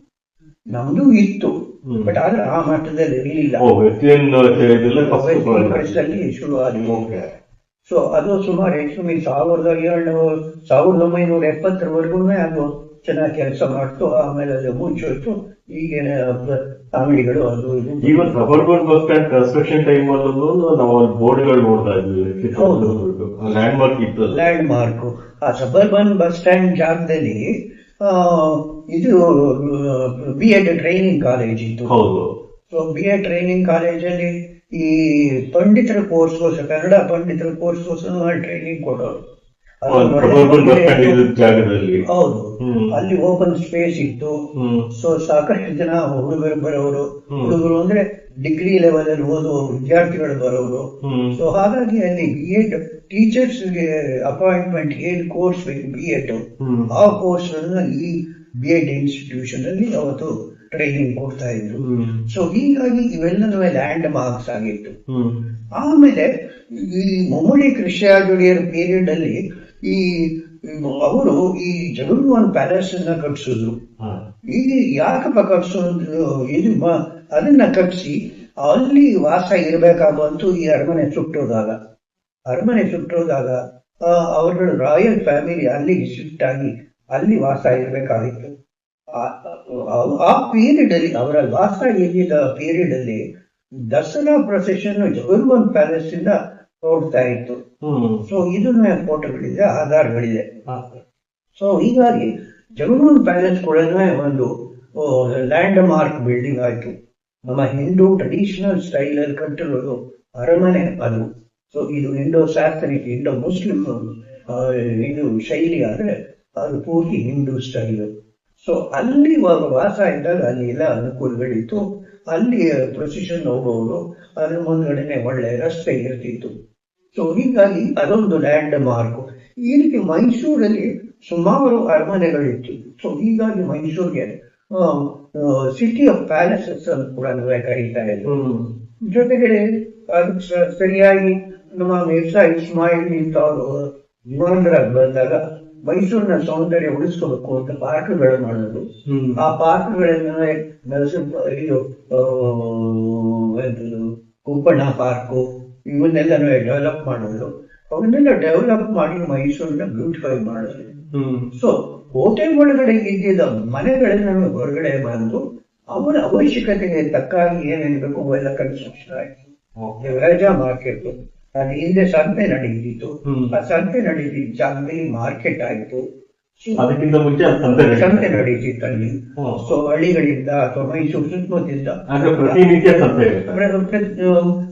ನಮ್ದು ಇತ್ತು, ಹ್ಮ್. ಬಟ್ ಆದ್ರೆ ಆ ಮಟ್ಟದಲ್ಲಿ ಇರಲಿಲ್ಲ. ವೆಸ್ಟರ್ನ್ ಇದೆಲ್ಲ first ಪ್ರೆಸ್ ಅಲ್ಲಿ ಶುರು ಆಗಿದೆ. Okay. ಸೊ ಅದು ಸುಮಾರು ಹೆಚ್ಚು 1970ರವರೆಗೂ ಅದು ಚೆನ್ನಾಗಿ ಕೆಲಸ ಮಾಡ್ತು. ಆಮೇಲೆ ಅದು ಮುಚ್ಚೋಯ್ತು. ಈಗಿನ ಅಂಗಡಿಗಳು ಅದು ಇದು. Even suburban bus stand construction time ಅಲ್ಲೂ ನಾವು ಅಲ್ಲಿ ಬೋರ್ಡ್ಗಳು ನೋಡ್ತಾ ಇದ್ವಿ. ಹೌದು. ಲ್ಯಾಂಡ್ ಮಾರ್ಕ್ ಇತ್ತು. ಲ್ಯಾಂಡ್ ಮಾರ್ಕ್ ಆ ಸಬರ್ಬನ್ ಬಸ್ ಸ್ಟ್ಯಾಂಡ್ ಜಾಗದಲ್ಲಿ ಇದು B.Ed ಟ್ರೈನಿಂಗ್ ಕಾಲೇಜ್ ಇತ್ತು. ಹೌದು. ಸೊ B.Ed ಟ್ರೈನಿಂಗ್ ಕಾಲೇಜಲ್ಲಿ ಈ ಪಂಡಿತರ ಕೋರ್ಸ್ಗೋಸ್ಕರ, ಕನ್ನಡ ಪಂಡಿತರ ಕೋರ್ಸ್ಗೋಸ್ಕರ ಟ್ರೈನಿಂಗ್ ಕೊಡೋರು. ಸಬರ್ಬನ್ ಬಸ್ ಸ್ಟ್ಯಾಂಡ್ ಇದ್ದ ಜಾಗದಲ್ಲಿ. ಹೌದು. ಹ್ಮ್. ಅಲ್ಲಿ ಓಪನ್ ಸ್ಪೇಸ್ ಇತ್ತು. ಹ್ಮ್. ಸೊ ಸಾಕಷ್ಟು ಜನ ಹುಡುಗರು ಬರೋರು. ಹ್ಮ್. ಹುಡುಗರು ಅಂದ್ರೆ ಡಿಗ್ರಿ ಲೆವೆಲ್ ಅಲ್ಲಿ ಓದುವ ವಿದ್ಯಾರ್ಥಿಗಳು ಬರೋರು. ಹ್ಮ್. ಸೊ ಹಾಗಾಗಿ ಅಲ್ಲಿ B.Ed ಟೀಚರ್ಸ್ ಗೆ ಅಪಾಯಿಂಟ್ಮೆಂಟ್ ಏನ್ ಕೋರ್ಸ್ ಬೇಕು B.Ed ಹ್ಮ್. ಆ ಕೋರ್ಸ್ ಈ B.Ed ಇನ್ಸ್ಟಿಟ್ಯೂಷನ್ ಅಲ್ಲಿ ಅವತ್ತು ಟ್ರೈನಿಂಗ್ ಕೊಡ್ತಾ ಇದ್ರು. ಹ್ಮ್. ಸೊ ಹೀಗಾಗಿ ಇವೆಲ್ಲನೂ ಲ್ಯಾಂಡ್ ಮಾರ್ಕ್ಸ್ ಆಗಿತ್ತು. ಹ್ಮ್. ಆಮೇಲೆ ಈ ಮುಮ್ಮಡಿ ಕೃಷ್ಣರಾಜೊಡೆಯರ್ ಪೀರಿಯಡ್ ಅಲ್ಲಿ ಈ ಅವರು ಈ ಜಗನ್ಮೋಹನ್ ಪ್ಯಾಲೇಸ್ ಅನ್ನ ಕಟ್ಸಿದ್ರು. ಹಾ. ಈಗ ಯಾಕಪ್ಪ ಕಟ್ಸೋದು, ಇದು ಅದನ್ನ ಕಟ್ಸಿ ಅಲ್ಲಿ ವಾಸ ಇರಬೇಕಾಗುವಂತೂ ಈ ಅರಮನೆ ಸುಟ್ಟೋದಾಗ ಅವರ ರಾಯಲ್ ಫ್ಯಾಮಿಲಿ ಅಲ್ಲಿಗೆ ಶಿಫ್ಟ್ ಆಗಿ ಅಲ್ಲಿ ವಾಸ ಇರಬೇಕಾಗಿತ್ತು. ಆ ಪೀರಿಯಡ್ ಅಲ್ಲಿ ಅವರ ವಾಸ ಇದ್ದಿದ್ದ ಪೀರಿಯಡ್ ಅಲ್ಲಿ ದಸರಾ ಪ್ರೊಸೆಷನ್ ಜಗನ್ಮೋಹನ್ ಪ್ಯಾಲೇಸ್ ಇಂದ ನೋಡ್ತಾ ಇತ್ತು. ಹ್ಮ್. ಸೊ ಇದನ್ನ ಫೋಟೋಗಳಿದೆ, ಆಧಾರಗಳಿದೆ. ಹಾ. ಸೊ ಹೀಗಾಗಿ ಜಗನ್ಮೋಹನ್ ಪ್ಯಾಲೇಸ್ ಕೂಡ ಒಂದು ಲ್ಯಾಂಡ್ ಮಾರ್ಕ್ ಬಿಲ್ಡಿಂಗ್ ಆಯ್ತು. ನಮ್ಮ ಹಿಂದೂ ಟ್ರೆಡಿಷನಲ್ ಸ್ಟೈಲ್ ಅಲ್ಲಿ ಕಟ್ಟಿರೋದು ಅರಮನೆ ಅದು. ಸೊ ಇದು ಇಂಡೋ ಸ್ಯಾಥನಿಕ್, ಇಂಡೋ ಮುಸ್ಲಿಂ ಇದು ಶೈಲಿ ಆದ್ರೆ ಅದು ಪೂರ್ತಿ ಹಿಂದೂ ಸ್ಟೈಲ್. ಸೊ ಅಲ್ಲಿ ವಾಸ ಇದ್ದಾಗ ಅಲ್ಲಿ ಎಲ್ಲ ಅನುಕೂಲಗಳಿತ್ತು. ಅಲ್ಲಿ ಪ್ರೊಸೆಷನ್ ಹೋಗೋರು, ಅದ್ರ ಮುಂದ್ಗಡೆನೆ ಒಳ್ಳೆ ರಸ್ತೆ ಇರ್ತಿತ್ತು. ಸೊ ಹೀಗಾಗಿ ಅದೊಂದು ಲ್ಯಾಂಡ್ ಮಾರ್ಕ್. ಈ ರೀತಿ ಮೈಸೂರಲ್ಲಿ ಸುಮಾರು ಅರಮನೆಗಳಿತ್ತು. ಸೊ ಹೀಗಾಗಿ ಮೈಸೂರಿಗೆ ಸಿಟಿ ಆಫ್ ಪ್ಯಾಲೇಸಸ್ ಅಂತ ಕೂಡ ಕರೀತಾ ಇದ್ರು. ಹ್ಮ್. ಜೊತೆಗೆ ಅದು ಸರಿಯಾಗಿ ನಮ್ಮ ಮಿರ್ಜಾ ಇಸ್ಮಾಯಿಲ್ ಇಂಥವ್ರು ವಿಮಾನರಾಗಿ ಬಂದಾಗ ಮೈಸೂರಿನ ಸೌಂದರ್ಯ ಉಳಿಸ್ಕೋಬೇಕು ಅಂತ ಪಾರ್ಕ್ಗಳು ಮಾಡೋದು. ಹ್ಮ್. ಆ ಪಾರ್ಕ್ಗಳನ್ನ ಇದು ಕುಪ್ಪಣ್ಣ ಪಾರ್ಕು ಇವನ್ನೆಲ್ಲ ಡೆವಲಪ್ ಮಾಡೋದು. ಅವನ್ನೆಲ್ಲ ಡೆವಲಪ್ ಮಾಡಿ ಮೈಸೂರನ್ನ ಬ್ಯೂಟಿಫೈ ಮಾಡೋದು. ಹ್ಮ್. ಸೊ ಕೋಟೆ ಒಳಗಡೆ ಇದ್ದಿದ್ದ ಮನೆಗಳನ್ನ ಹೊರಗಡೆ ಬಂದು ಅವರ ಅವಶ್ಯಕತೆಗೆ ತಕ್ಕಾಗಿ ಏನೇನ್ಬೇಕು ಅವೆಲ್ಲ ಕನ್ಸ್ಟ್ರಕ್ಷನ್ ಆಯ್ತು. Okay. ರಾಜಾ ಮಾರ್ಕೆಟ್ ಅದು ಹಿಂದೆ ಸಂತೆ ನಡೀತಿತ್ತು. ಹ್ಮ್. ಆ ಸಂತೆ ನಡೀತಿದ್ದ ಜಾಗದಲ್ಲಿ ಮಾರ್ಕೆಟ್ ಆಯ್ತು. ಅದಕ್ಕಿಂತ ಮುಂಚೆ ಅದು ಸಂತೆ ನಡೀತಿತ್ತು ಅಲ್ಲಿ. ಹ್ಮ್. ಸೊ ಹಳ್ಳಿಗಳಿಂದ ಅಥವಾ ಮೈಸೂರು ಸುತ್ತಮುತ್ತಲಿಂದ ಅಂದ್ರೆ ಪ್ರತಿನಿತ್ಯ ಸಂತೆ ಇರುತ್ತೆ.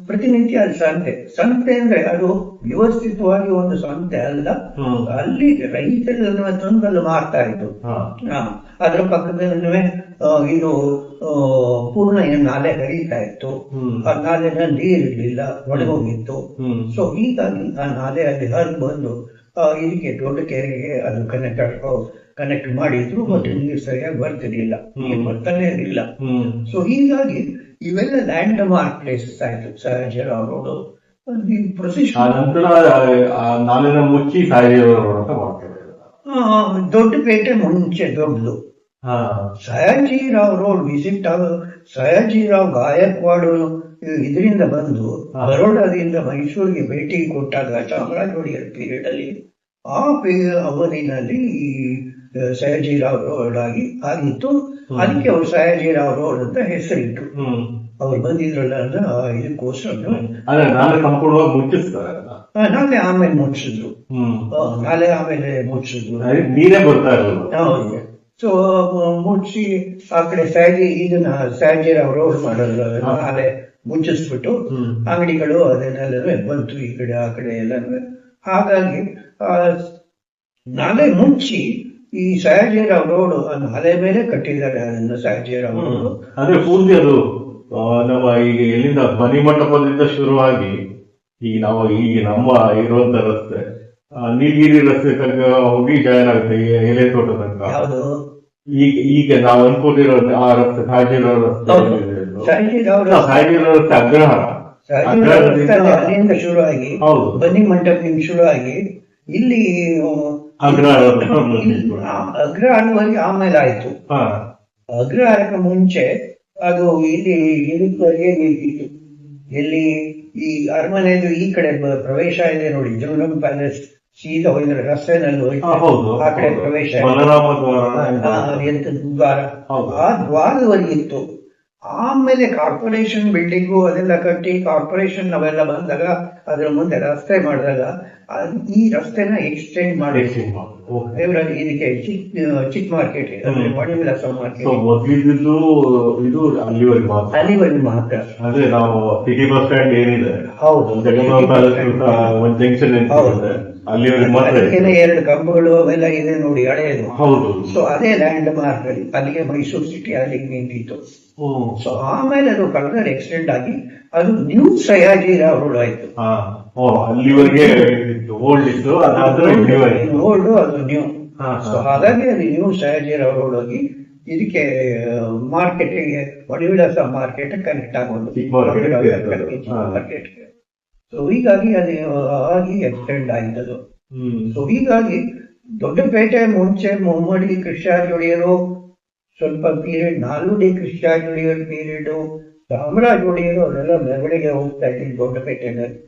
ಪ್ರತಿನಿತ್ಯ ಅಲ್ಲಿ ಸಂತೆ ಅಂದ್ರೆ ಅದು ವ್ಯವಸ್ಥಿತವಾಗಿ ಒಂದು ಸಂತೆ ಅಲ್ಲ. ಹ್ಮ್. ಅಲ್ಲಿ ರೈತರನ್ನ ತಂದಲ್ಲಿ ಮಾರ್ತಾ ಇತ್ತು. ಹಾ. ಅದ್ರ ಪಕ್ಕದಲ್ಲೇ ಇದು ಪೂರ್ಣ ನಾಲೆ ಹರಿತಾ ಇತ್ತು. ಹ್ಮ್. ಆ ನಾಲೆನ ನೀರಿರ್ಲಿಲ್ಲ, ಒಣಗೋಗಿತ್ತು. ಹ್ಮ್. ಸೊ ಹೀಗಾಗಿ ಆ ನಾಲೆ ಅಲ್ಲಿ ಹರಿದು ಬಂದು ಇದಕ್ಕೆ ದೊಡ್ಡ ಕೆರೆಗೆ ಅದು ಕನೆಕ್ಟ್ ಮಾಡಿದ್ರು. ಬಟ್ ನೀರು ಸರಿಯಾಗಿ ಬರ್ತಿರ್ಲಿಲ್ಲ, ನೀರು ಬರ್ತಾನೆ ಇರಲಿಲ್ಲ. ಹ್ಮ್. ಸೊ ಹೀಗಾಗಿ ಇವೆಲ್ಲ ಲ್ಯಾಂಡ್ ಮಾರ್ಕ್ ಪ್ಲೇಸಸ್ ಆಯ್ತು. ಸಹಜರಾವ್ ರೋಡ್ ಆ ಪ್ರೊಸೆಷನ್ ನಂತರ ಆ ನಾಲೆನ ಮುಚ್ಚಿ ಸಾಯಿರೋಡ್ ಅಂತ ಮಾಡ್ತಾರೆ. ದೊಡ್ಡಪೇಟೆ ಮುಂಚೆ ದೊಡ್ಡದು. ಹಾ. ಸಯಾಜಿರಾವ್ ರೋಡ್ ವಿಸಿಟ್ ಸಯಾಜಿರಾವ್ ಗಾಯಕ್ವಾಡ್ ಇದರಿಂದ ಬಂದು ಬರೋಡಾದಿಂದ ಮೈಸೂರಿಗೆ ಭೇಟಿ ಕೊಟ್ಟಾಗ ಚಾಮರಾಜ ಒಡೆಯರ್ ಪೀರಿಯಡ್ ಅಲ್ಲಿ ಅವಧಿನಲ್ಲಿ ಈ ಸಯಾಜಿರಾವ್ ರೋಡ್ ಆಗಿತ್ತು. ಅದಕ್ಕೆ ಅವರು ಸಯಾಜಿರಾವ್ ರೋಡ್ ಅಂತ ಹೆಸರಿಟ್ಟು ಹ್ಮ್. ಅವ್ರು ಬಂದಿದ್ರಲ್ಲ ಇದಕ್ಕೋಸ್ಕರ ಅದೇ ನಾಳೆ ಸಂಪೂರ್ಣವಾಗಿ ಮುಚ್ಚಿಸ್ತಾರೆ. ನಾಳೆ ಆಮೇಲೆ ಮುಚ್ಚಿದ್ರು. ಹ್ಮ್. ನಾಳೆ ಆಮೇಲೆ ಮುಚ್ಚಿದ್ರು. ನೀರೇ ಬರ್ತಾ ಇರೋದು. ಹೌದು. ಸೊ ಮುಚ್ಚಿ ಆ ಕಡೆ ಇದನ್ನ ಸಯಾಜಿರಾವ್ ರೋಡ್ ಮಾಡೋದು ನಾಳೆ ಮುಚ್ಚಿಸ್ಬಿಟ್ಟು ಅಂಗಡಿಗಳು ಅದನ್ನೆಲ್ಲ ಬಂತು ಈ ಕಡೆ ಆ ಕಡೆ ಎಲ್ಲ. ಹಾಗಾಗಿ ನಾಳೆ ಮುಚ್ಚಿ ಈ ಸಯಾಜಿರಾವ್ ರೋಡ್ ಅಲೆ ಮೇಲೆ ಕಟ್ಟಿದ್ದಾರೆ ಅದನ್ನ ಸಯಾಜಿರಾವ್ ರೋಡ್. ಅಂದ್ರೆ ಪೂರ್ತಿ ಅದು ನಮ್ಮ ಈಗ ಎಲ್ಲಿಂದ ಬನ್ನಿ ಮಂಟಪದಿಂದ ಶುರುವಾಗಿ ಈಗ ನಾವು ಈಗ ನಮ್ಮ ಇರುವಂತ ರಸ್ತೆ ನೀಲಗಿರಿ ರಸ್ತೆ ತನಕ ಹೋಗಿ ಜಾಯಿನ್ ಆಗುತ್ತೆ ಎಲೆ ತೋಟ ತನಕ. ಯಾವುದು ಈಗ ನಾವು ಅನ್ಕೊಂಡಿರೋದು ಆ ರಸ್ತೆ ಸಾಗಿರೋ ರಸ್ತೆ ಏನಿದೆ ಅದು. ಸಾಗಿರೋ ರಸ್ತೆ ಅಗ್ರಹಾರ. ಅಲ್ಲಿಂದ ಶುರುವಾಗಿ ಹೌದು. ಬನ್ನಿ ಮಂಟಪದಿಂದ ಶುರುವಾಗಿ ಇಲ್ಲಿ ಅಗ್ರಹಾರ. ಅಗ್ರಹಾರವರೆಗೆ ಆಮೇಲೆ ಆಯ್ತು. ಹಾ. ಅಗ್ರಹಾರಕ್ಕೆ ಮುಂಚೆ ಅದು ಇಲ್ಲಿ ಇದಕ್ಕೆ ನಿಂತಿತ್ತು. ಎಲ್ಲಿ ಈ ಅರಮನೆದು ಈ ಕಡೆ ಪ್ರವೇಶ ಇದೆ ನೋಡಿ, ಜಂಗಮ್ ಪ್ಯಾಲೇಸ್ ಸೀದಾ ಹೋಗಿದ್ರೆ ರಸ್ತೆನಲ್ಲಿ ಹೋಯ್ತು. ಹೌದು. ಆ ಕಡೆ ಪ್ರವೇಶ ಬಲರಾಮ ದ್ವಾರ. ಎಂತ ದ್ವಾರ, ಹೌದು. ಆ ದ್ವಾರದವರೆಗೆ ಇತ್ತು. ಆಮೇಲೆ ಕಾರ್ಪೊರೇಷನ್ ಬಿಲ್ಡಿಂಗು ಅದೆಲ್ಲ ಕಟ್ಟಿ ಕಾರ್ಪೊರೇಷನ್ ಅವೆಲ್ಲ ಬಂದಾಗ ಅದ್ರ ಮುಂದೆ ರಸ್ತೆ ಮಾಡಿದಾಗ ಈ ರಸ್ತೆನ ಎಕ್ಸ್ಟೆಂಡ್ ಮಾಡಿ ದೇವರಲ್ಲಿ ಇದಕ್ಕೆ ಚಿಕ್ಕ ಮಾರ್ಕೆಟ್ ಮಣಿವಿಲಾಸ ಮಾರ್ಕೆಟ್ ಮೊದಲಿದ್ದು ಇದು ಅಲ್ಲಿವರೆಗೆ ಮಾತ್ರ. ಅಲ್ಲಿವರೆಗೆ ಮಾತ್ರ. ಅದೇ ನಾವು ಸಿಟಿ ಬಸ್ ಸ್ಟ್ಯಾಂಡ್ ಏನಿದೆ, ಹೌದು, ಜಗನ್ನಾಥ ಒಂದು ಜಂಕ್ಷನ್ ಇದೆ, ಅಲ್ಲಿವರೆಗೆ ಮಾತ್ರ. ಅದಕ್ಕೆಲ್ಲ 2 ಕಂಬಗಳು ಅವೆಲ್ಲ ಇದೆ ನೋಡಿ, ಹಳೆಯದು. ಹೌದು. ಸೊ ಅದೇ ಲ್ಯಾಂಡ್ ಮಾರ್ಕ್ ಅಲ್ಲಿ ಅಲ್ಲಿಗೆ ಮೈಸೂರು ಸಿಟಿ ಅಲ್ಲಿಗೆ ನಿಂತಿತ್ತು. ಸೊ ಆಮೇಲೆ ಅದು ಕಳೆದ ಎಕ್ಸ್ಟೆಂಡ್ ಆಗಿ ಅದು ನ್ಯೂ ಸಯಾಜಿರಾವ್ ರೋಡ್ ಆಯ್ತು. ಅಲ್ಲಿವರೆಗೆ ಓಲ್ಡ್ ಇತ್ತು, ಓಲ್ಡ್ ಅದು ನ್ಯೂ. ಸೊ ಹಾಗಾಗಿ ಅದು ನ್ಯೂ ಸಯಾಜಿರಾವ್ ರೋಡ್ ಹೋಗಿ ಇದಕ್ಕೆ ಮಾರ್ಕೆಟ್ಗೆ ಮಣಿವಿಲಾಸ ಮಾರ್ಕೆಟ್ ಕನೆಕ್ಟ್ ಆಗೋದು ಮಾರ್ಕೆಟ್. ಸೊ ಹೀಗಾಗಿ ಅದು ಆಗಿ ಎಕ್ಸ್ಟೆಂಡ್ ಆಯ್ತದು. ಸೊ ಹೀಗಾಗಿ ದೊಡ್ಡಪೇಟೆ ಮುಂಚೆ ಮುಮ್ಮಡಿ ಕೃಷ್ಣರಾಜ ಒಡೆಯರು ಸ್ವಲ್ಪ ಪೀರಿಯಡ್, ನಾಲ್ವಡಿ ಕೃಷ್ಣರಾಜ ಒಡೆಯರ್ ಪೀರಿಯಡ್, ಚಾಮರಾಜ ಒಡೆಯರು ಅವರೆಲ್ಲ ಮೆರವಣಿಗೆ ಹೋಗ್ತಾ ಇದ್ರು ದೊಡ್ಡಪೇಟೆನಲ್ಲಿ.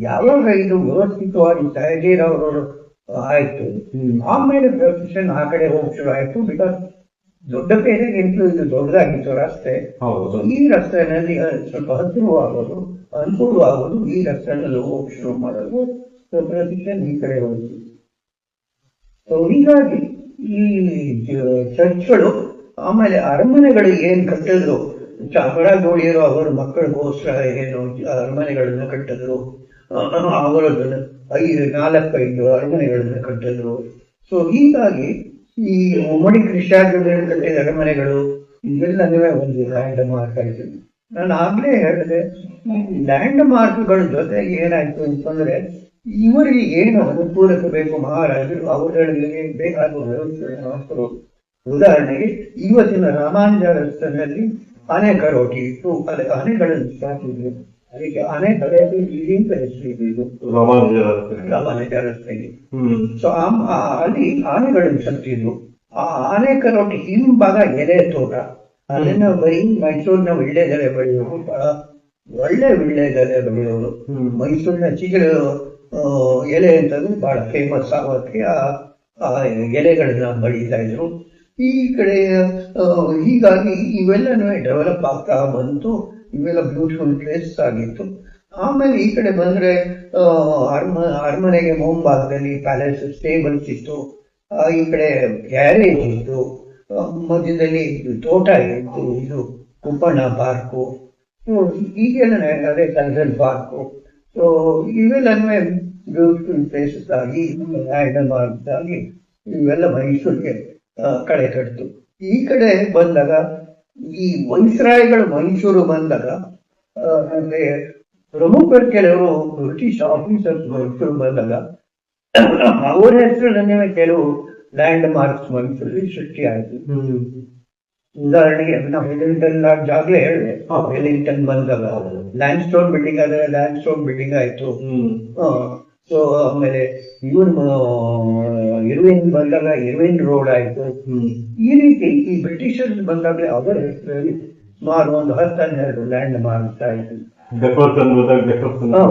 ಯಾವಾಗ ಇದು ವ್ಯವಸ್ಥಿತವಾಗಿ ಸಯಾಜಿರಾವ್ ರೋಡ್ ಆಯ್ತು, ಆಮೇಲೆ ಪ್ರೊಫೆಷನ್ ಆ ಕಡೆ ಹೋಗಿ ಶುರು ಆಯ್ತು. ಬಿಕಾಸ್ ದೊಡ್ಡಪೇಟೆಗಿಂತಲೂ ಇದು ದೊಡ್ಡದಾಗಿತ್ತು ರಸ್ತೆ. ಈ ರಸ್ತೆನಲ್ಲಿ ಸ್ವಲ್ಪ ಹತ್ತಿರವಾಗೋದು, ಅನುಕೂಲವಾಗೋದು, ಈ ರಸ್ತೆನಲ್ಲಿ ಹೋಗಿ ಶುರು ಮಾಡೋದು, ಪ್ರೊಫೆಷನ್ ಈ ಕಡೆ ಹೋಗಿ. ಹೀಗಾಗಿ ಈ ಚರ್ಚ್ಗಳು ಆಮೇಲೆ ಅರಮನೆಗಳು ಏನ್ ಕಟ್ಟಿದ್ರು, ಚಾಮರಾಜ ಒಡೆಯರು ಅವರ ಮಕ್ಕಳಿಗೋಸ್ಕರ ಏನು ಅರಮನೆಗಳನ್ನು ಕಟ್ಟಿದ್ರು, ಅವರದನ್ನು 4-5 ಅರಮನೆಗಳನ್ನು ಕಟ್ಟಿದ್ರು. ಸೊ ಹೀಗಾಗಿ ಈ ಮುಮ್ಮಡಿ ಕೃಷ್ಣರಾಜ ಒಡೆಯರು ಕಟ್ಟಿದ ಅರಮನೆಗಳು ಇವೆಲ್ಲವೇ ಒಂದು ಲ್ಯಾಂಡ್ ಮಾರ್ಕ್ ಆಯ್ತು. ನಾನು ಆಗ್ಲೇ ಹೇಳಿದೆ, ಲ್ಯಾಂಡ್ ಮಾರ್ಕ್ಗಳ ಜೊತೆಗೆ ಏನಾಯ್ತು ಅಂತಂದ್ರೆ, ಇವರಿಗೆ ಏನು ಅನುಕೂಲಕ್ಕೆ ಬೇಕು ಮಹಾರಾಜರು ಅವರುಗಳಿಗೆ ಬೇಕಾದ ವ್ಯವಸ್ಥೆ. ಉದಾಹರಣೆಗೆ ಇವತ್ತಿನ ರಾಮಾನುಜ ರಸ್ತೆಯಲ್ಲಿ ಆನೆ ಕರೋಟಿ ಇತ್ತು, ಅದಕ್ಕೆ ಆನೆಗಳನ್ನು ಸಾಕಿದ್ರು. ಅದಕ್ಕೆ ಆನೆ ಕರೋಟಿ ಅಂತ ಹೆಸರಿದ್ದು ರಾಮಾನುಜ ರಸ್ತೆಗೆ. ಸೊ ಅಲ್ಲಿ ಆನೆಗಳನ್ನು ಸಾಕಿದ್ರು. ಆ ಆನೆ ಕರೋಟಿ ಹಿಂಭಾಗ ಎಲೆ ತೋಟ, ಅದನ್ನ ಬರೀ ಮೈಸೂರಿನ ವಿಳ್ಳೆದೆಲೆ ಬೆಳೆಯೋರು, ಬಹಳ ಒಳ್ಳೆ ವಿಳ್ಳೆದೆಲೆ ಬೆಳೆಯೋರು. ಮೈಸೂರಿನ ಚಿಗುರು ಎಲೆ ಅಂತಂದ್ರೆ ಬಹಳ ಫೇಮಸ್ ಆಗೋದಕ್ಕೆ ಆ ಎಲೆಗಳನ್ನ ಬೆಳೀತಾ ಇದ್ರು. ಈ ಕಡೆ ಹೀಗಾಗಿ ಇವೆಲ್ಲನೂ ಡೆವಲಪ್ ಆಗ್ತಾ ಬಂತು. ಇವೆಲ್ಲ ಬ್ಯೂಟಿಫುಲ್ ಪ್ಲೇಸ್ ಆಗಿತ್ತು. ಆಮೇಲೆ ಈ ಕಡೆ ಬಂದ್ರೆ ಅರಮನೆಗೆ ಮುಂಭಾಗದಲ್ಲಿ ಪ್ಯಾಲೇಸ್ ಸ್ಟೇಬಲ್ಸ್ ಇತ್ತು, ಈ ಕಡೆ ಗ್ಯಾರೇಜ್ ಇತ್ತು, ಮಧ್ಯದಲ್ಲಿ ತೋಟ ಇತ್ತು, ಇದು ಕುಪ್ಪಣ್ಣ ಪಾರ್ಕು, ಈಗೆಲ್ಲ ಅದೇ Kansal park. So ಇವೆಲ್ಲವೇ beautiful places ಆಗಿ ಆಗಿ ಇವೆಲ್ಲ ಮೈಸೂರಿಗೆ ಕಳೆ ಕಟ್ತು. ಈ ಕಡೆ ಬಂದಾಗ ಈ ವೈಸ್ರಾಯ್ಗಳು ಮೈಸೂರು ಬಂದಾಗ ಅಂದ್ರೆ ಪ್ರಮುಖರು ಕೆಲವರು ಬ್ರಿಟಿಷ್ ಆಫೀಸರ್ಸ್ ಮೈಸೂರು ಬಂದಾಗ ಅವರ ಹೆಸರಿನಲ್ಲೇ ಕೆಲವು ಲ್ಯಾಂಡ್ ಮಾರ್ಕ್ಸ್ ಮೈಸೂರಲ್ಲಿ ಸೃಷ್ಟಿ ಆಯಿತು. ಉದಾಹರಣೆಗೆ ನಾವು ವೆಲ್ಲಿಂಗ್ಟನ್ ಲಾಡ್ಜ್ ಆಗ್ಲೇ ಹೇಳಿದೆ, ವೆಲ್ಲಿಂಗ್ಟನ್ ಬಂದಾಗ ಲ್ಯಾಂಡ್ ಸ್ಟೋನ್ ಬಿಲ್ಡಿಂಗ್ ಆದ್ರೆ ಲ್ಯಾಂಡ್ ಸ್ಟೋನ್ ಬಿಲ್ಡಿಂಗ್ ಆಯ್ತು. ಸೊ ಆಮೇಲೆ ಇರ್ವಿನ್ ಬಂದಾಗ ಇರ್ವಿನ್ ರೋಡ್ ಆಯ್ತು. ಈ ರೀತಿ ಈ ಬ್ರಿಟಿಷರ್ಸ್ ಬಂದಾಗಲೇ ಅವರ ಹೆಸರಲ್ಲಿ ಸುಮಾರು ಒಂದು 10-12 ಲ್ಯಾಂಡ್ ಮಾರ್ಕ್ಸ್ ಆಯ್ತು.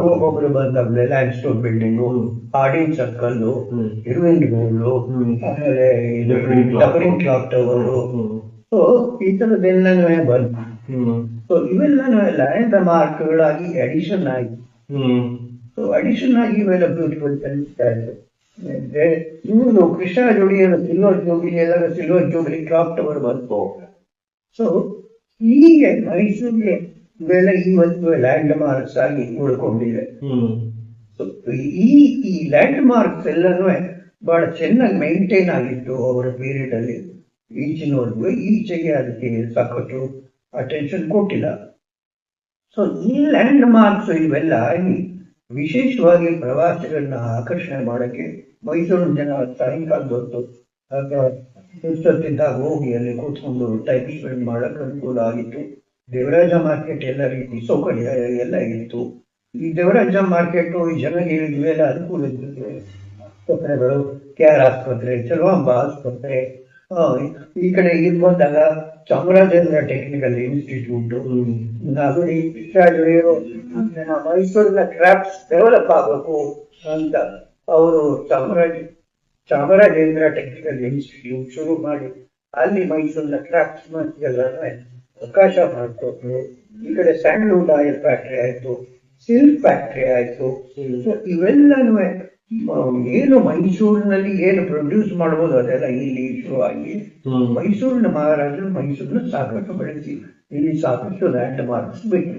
ಒಬ್ಬೊಬ್ರು ಬಂದಾಗಲೇ Lansdowne building, Hardinge circle, Irwin road, ಆಮೇಲೆ ಡಬರಿಂಗ್ ಕ್ಲಾಕ್ ಟವರು. ಸೊ ಈ ತರದೆಲ್ಲನೂ ಬಂತು. ಸೊ ಇವೆಲ್ಲನೂ ಲ್ಯಾಂಡ್ ಮಾರ್ಕ್ಗಳಾಗಿ ಅಡಿಷನ್ ಆಯ್ತು. ಸೊ ಅಡಿಷನ್ ಆಗಿ ಇವೆಲ್ಲ ಬ್ಯೂಟಿಫುಲ್ ಕಲಿಸ್ತಾ ಇತ್ತು. ಇವರು ಕೃಷ್ಣರಾಜ ಒಡೆಯರ ಸಿಲ್ವರ್ ಜೂಬಿಲಿ ಆದಾಗ ಸಿಲ್ವರ್ ಜೂಬಿಲಿ ಕ್ಲಾಕ್ ಟವರ್ ಬಂತು. ಸೊ ಹೀಗೆ ಮೈಸೂರಿಗೆ ಇವೆಲ್ಲ ಇವತ್ತು ಲ್ಯಾಂಡ್ ಮಾರ್ಕ್ಸ್ ಆಗಿ ಉಳ್ಕೊಂಡಿದೆ. ಈ ಲ್ಯಾಂಡ್ ಮಾರ್ಕ್ಸ್ ಎಲ್ಲನೂ ಬಹಳ ಚೆನ್ನಾಗಿ ಮೇಂಟೈನ್ ಆಗಿತ್ತು ಅವರ ಪೀರಿಯಡ್ ಅಲ್ಲಿ. ಈಚಿನವರೆಗೂ ಈಚೆಗೆ ಅದಕ್ಕೆ ಸಾಕಷ್ಟು ಅಟೆನ್ಷನ್ ಕೊಟ್ಟಿಲ್ಲ. ಸೊ ಈ ಲ್ಯಾಂಡ್ ಮಾರ್ಕ್ಸ್ ಇವೆಲ್ಲ ವಿಶೇಷವಾಗಿ ಪ್ರವಾಸಿಗಳನ್ನ ಆಕರ್ಷಣೆ ಮಾಡಕ್ಕೆ ಮೈಸೂರಿನ ಜನ ಸಾಯಂಕಾಲದ ಹೊತ್ತು ಇಷ್ಟೊತ್ತಿದ್ದಾಗ ಹೋಗಿ ಅಲ್ಲಿ ಕೂತ್ಕೊಂಡು ಟೈಮ್ ಸ್ಪೆಂಡ್ ಮಾಡಕ್ಕೆ ಅನುಕೂಲ ಆಗಿತ್ತು. ದೇವರಾಜ ಮಾರ್ಕೆಟ್ ಎಲ್ಲ ರೀತಿ ಸೌಕರ್ಯ ಎಲ್ಲ ಇತ್ತು. ಈ ದೇವರಾಜ ಮಾರ್ಕೆಟ್ ಜನರಿಗೆ ಇವೆಲ್ಲ ಅನುಕೂಲ ಇರ್ತದೆ. ಆಸ್ಪತ್ರೆಗಳು, KR ಆಸ್ಪತ್ರೆ, ಚಲುವಾಂಬ ಆಸ್ಪತ್ರೆ, ಈ ಕಡೆ ಇಲ್ಲಿ ಬಂದಾಗ ಚಾಮರಾಜೇಂದ್ರ ಟೆಕ್ನಿಕಲ್ ಇನ್ಸ್ಟಿಟ್ಯೂಟ್, ನಾಗರಿ ಮೈಸೂರಿನ ಕ್ರಾಫ್ಟ್ಸ್ ಡೆವಲಪ್ ಆಗಬೇಕು ಅಂತ ಅವರು ಚಾಮರಾಜೇಂದ್ರ ಟೆಕ್ನಿಕಲ್ ಇನ್ಸ್ಟಿಟ್ಯೂಟ್ ಶುರು ಮಾಡಿ ಅಲ್ಲಿ ಮೈಸೂರಿನ ಕ್ರಾಫ್ಟ್ಸ್ ಅವಕಾಶ ಮಾಡಿಕೊಟ್ರು. ಈ ಕಡೆ ಸ್ಯಾಂಡಲ್ವುಡ್ ಆಯಿಲ್ ಫ್ಯಾಕ್ಟ್ರಿ ಆಯ್ತು, ಸಿಲ್ಕ್ ಫ್ಯಾಕ್ಟ್ರಿ ಆಯ್ತು. ಇವೆಲ್ಲನೂ ಏನು ಮೈಸೂರಿನಲ್ಲಿ ಏನು ಪ್ರೊಡ್ಯೂಸ್ ಮಾಡ್ಬೋದು ಅದೆಲ್ಲ ಇಲ್ಲಿ ಶುರುವಾಗಿ ಮೈಸೂರಿನ ಮಹಾರಾಜರು ಮೈಸೂರನ್ನ ಸಾಕಷ್ಟು ಬೆಳೆಸಿ ಇಲ್ಲಿ ಸಾಕಷ್ಟು ಲ್ಯಾಂಡ್ ಮಾರ್ಕ್ಸ್ ಬೇಕು.